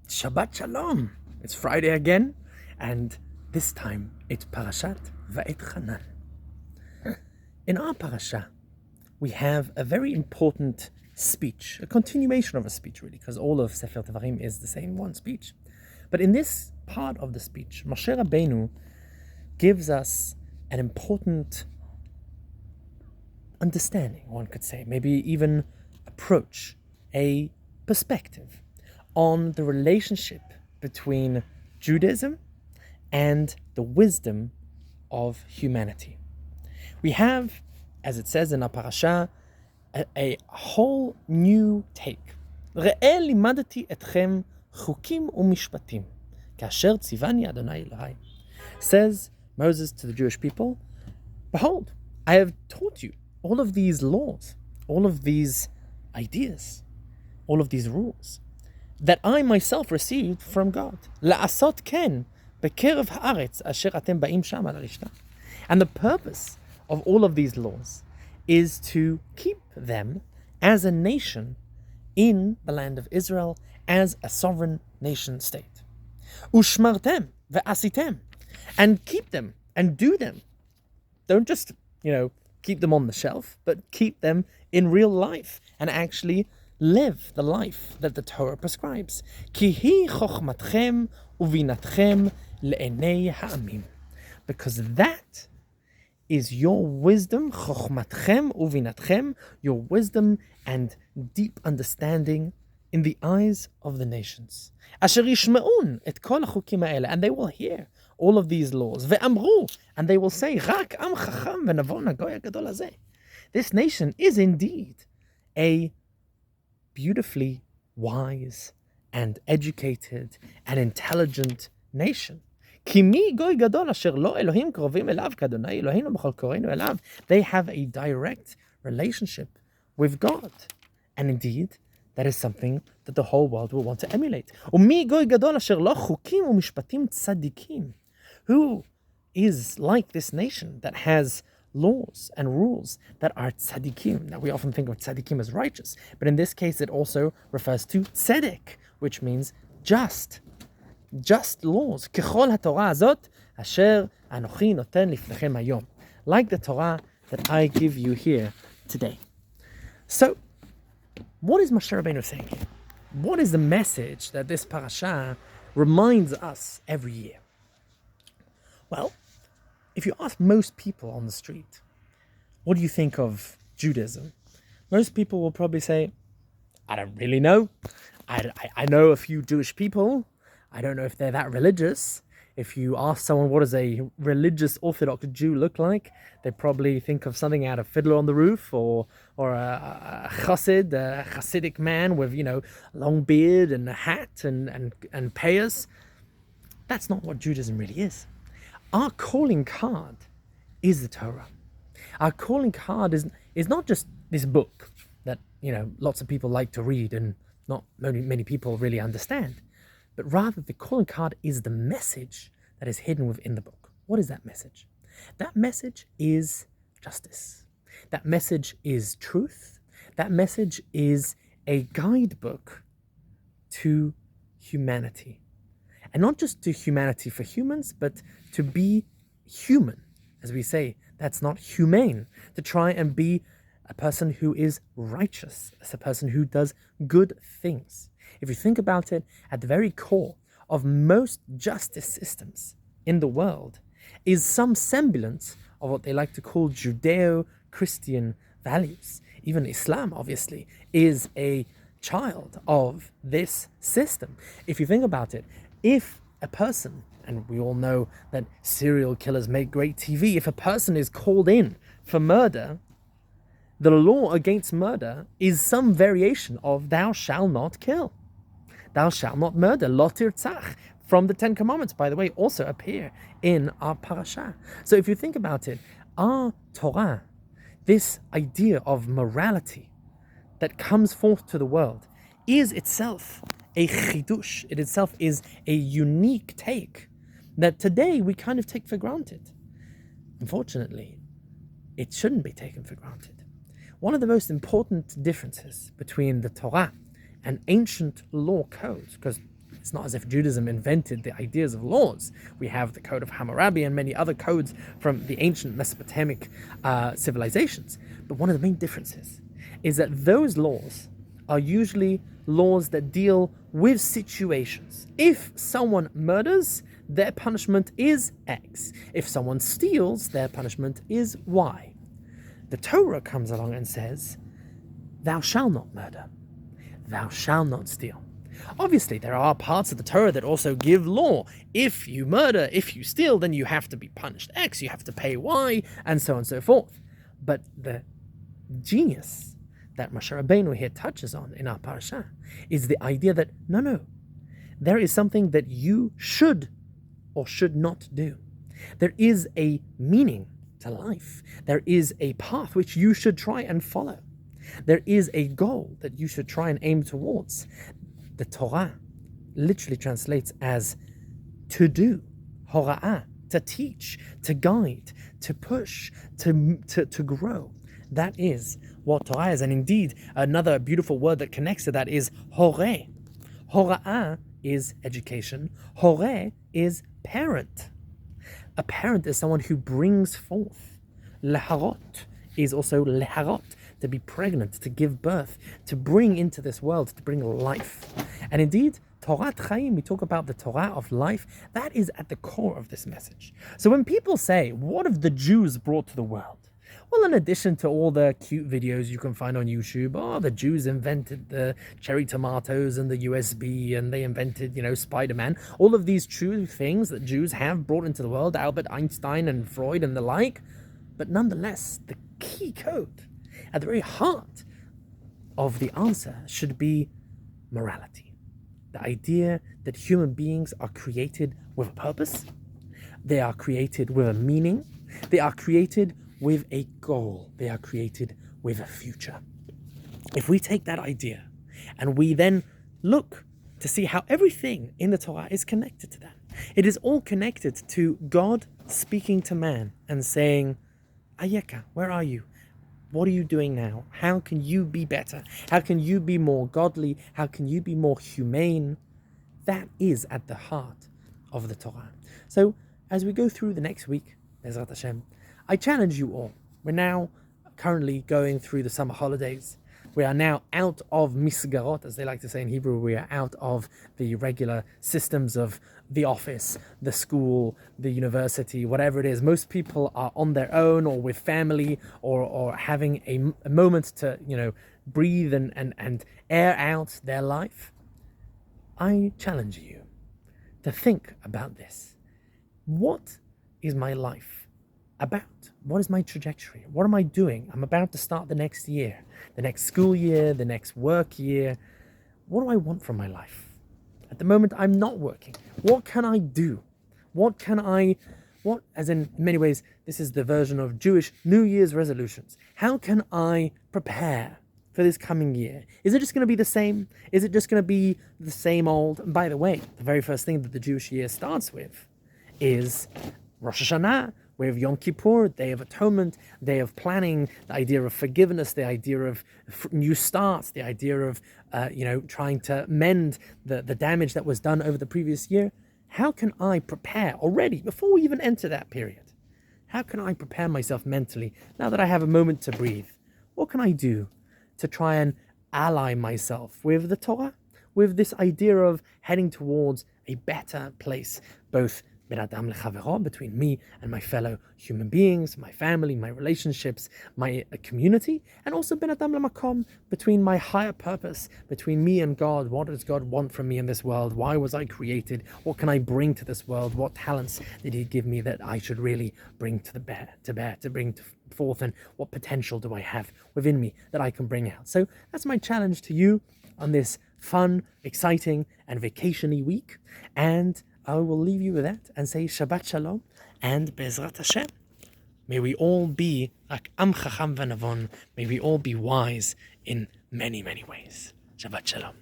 Shabbat Shalom. It's Friday again, and this time it's Parashat Vaetchanan. In our parasha, we have a very important speech, a continuation of a speech really, because all of Sefer Devarim is the same one speech. But in this part of the speech, Moshe Rabbeinu gives us an important understanding, one could say, maybe even approach, a perspective on the relationship between Judaism and the wisdom of humanity. We have, as it says in our parasha, a whole new take. ראה לימדתי אתכם חוקים ומשפטים, כאשר ציווני אדוני אלוהי. Says Moses to the Jewish people, behold, I have taught you all of these laws, all of these ideas, all of these rules that I myself received from God. לעשות כן בקרב הארץ אשר אתם באים שמה לרשתה. And the purpose of all of these laws is to keep them as a nation in the land of Israel, as a sovereign nation state. ושמרתם ועשיתם, and keep them and do them. Don't just, keep them on the shelf, but keep them in real life and actually live the life that the Torah prescribes. כי היא חוכמתכם ובינתכם לעיני העמים. Because that is your wisdom, chokhmatchem uvinatchem, your wisdom and deep understanding in the eyes of the nations. Asher yishme'un et kol hachukim ha'ele, and they will hear all of these laws. Ve'amru, and they will say, Rak am chacham v'navon hagoy hagadol hazeh. This nation is indeed a beautifully wise and educated and intelligent nation. They have a direct relationship with God. And indeed, that is something that the whole world will want to emulate. Who is like this nation that has laws and rules that are tzaddikim? Now, we often think of tzaddikim as righteous, but in this case, it also refers to tzedek, which means just laws. ככל התורה הזאת, אשר אנוכי נותן לפניכם היום. Like the Torah that I give you here today. So, what is Moshe Rabbeinu saying here? What is the message that this parasha reminds us every year? Well, if you ask most people on the street, what do you think of Judaism? Most people will probably say, I don't really know. I know a few Jewish people. I don't know if they're that religious. If you ask someone what does a religious Orthodox Jew look like, they probably think of something out of Fiddler on the Roof or a chassid, a Hasidic man with, long beard and a hat and payas. That's not what Judaism really is. Our calling card is the Torah. Our calling card is not just this book that, lots of people like to read and not many people really understand. But rather, the calling card is the message that is hidden within the book. What is that message? That message is justice. That message is truth. That message is a guidebook to humanity. And not just to humanity for humans, but to be human. As we say, that's not humane. To try and be a person who is righteous, as a person who does good things. If you think about it, at the very core of most justice systems in the world is some semblance of what they like to call Judeo-Christian values. Even Islam, obviously, is a child of this system. If you think about it, if a person, and we all know that serial killers make great TV, if a person is called in for murder, the law against murder is some variation of thou shalt not kill. Thou shalt not murder, lo tirtzach, from the Ten Commandments, by the way, also appear in our parasha. So if you think about it, our Torah, this idea of morality that comes forth to the world, is itself a chidush. It itself is a unique take that today we kind of take for granted. Unfortunately, it shouldn't be taken for granted. One of the most important differences between the Torah and ancient law codes, because It's not as if Judaism invented the ideas of laws. We have the Code of Hammurabi and many other codes from the ancient Mesopotamic civilizations. But one of the main differences is that those laws are usually laws that deal with situations. If someone murders, their punishment is X. If someone steals, their punishment is Y. The Torah comes along and says, thou shalt not murder. Thou shalt not steal. Obviously, there are parts of the Torah that also give law. If you murder, if you steal, then you have to be punished X, you have to pay Y, and so on and so forth. But the genius that Moshe Rabbeinu here touches on in our parasha is the idea that no, there is something that you should or should not do. There is a meaning to life. There is a path which you should try and follow. There is a goal that you should try and aim towards. The Torah literally translates as to do, hora'ah, to teach, to guide, to push, to grow. That is what Torah is. And indeed, another beautiful word that connects to that is horeh. Hora'ah is education. Horeh is parent. A parent is someone who brings forth. Leharot is also leharot, to be pregnant, to give birth, to bring into this world, to bring life. And indeed, Torat Chaim, we talk about the Torah of life, that is at the core of this message. So when people say, what have the Jews brought to the world? Well, in addition to all the cute videos you can find on YouTube, the Jews invented the cherry tomatoes and the USB, and they invented, Spider-Man. All of these true things that Jews have brought into the world, Albert Einstein and Freud and the like. But nonetheless, the key code at the very heart of the answer should be morality. The idea that human beings are created with a purpose. They are created with a meaning. They are created with a goal. They are created with a future. If we take that idea and we then look to see how everything in the Torah is connected to that, it is all connected to God speaking to man and saying, Ayeka, where are you? What are you doing now? How can you be better? How can you be more godly? How can you be more humane? That is at the heart of the Torah. So as we go through the next week, Bezrat Hashem, I challenge you all. We're now currently going through the summer holidays. We are now out of misgarot, as they like to say in Hebrew. We are out of the regular systems of the office, the school, the university, whatever it is. Most people are on their own or with family or having a moment to, breathe and air out their life. I challenge you to think about this. What is my life about? What is my trajectory? What am I doing? I'm about to start the next year, the next school year, the next work year. What do I want from my life? At the moment, I'm not working. What can I do? As in many ways, this is the version of Jewish New Year's resolutions. How can I prepare for this coming year? Is it just going to be the same? Is it just going to be the same old? And by the way, the very first thing that the Jewish year starts with is Rosh Hashanah, with Yom Kippur, Day of Atonement, Day of Planning, the idea of forgiveness, the idea of new starts, the idea of, trying to mend the damage that was done over the previous year. How can I prepare already, before we even enter that period? How can I prepare myself mentally, now that I have a moment to breathe? What can I do to try and ally myself with the Torah, with this idea of heading towards a better place, both between me and my fellow human beings, my family, my relationships, my community, and also ben adam lamakom, between my higher purpose, between me and God. What does God want from me in this world? Why was I created? What can I bring to this world? What talents did He give me that I should really bring to bring forth, and what potential do I have within me that I can bring out? So that's my challenge to you on this fun, exciting, and vacation-y week. And I will leave you with that and say Shabbat Shalom and Bezrat Hashem. May we all be like Am Chacham V'Navon. May we all be wise in many, many ways. Shabbat Shalom.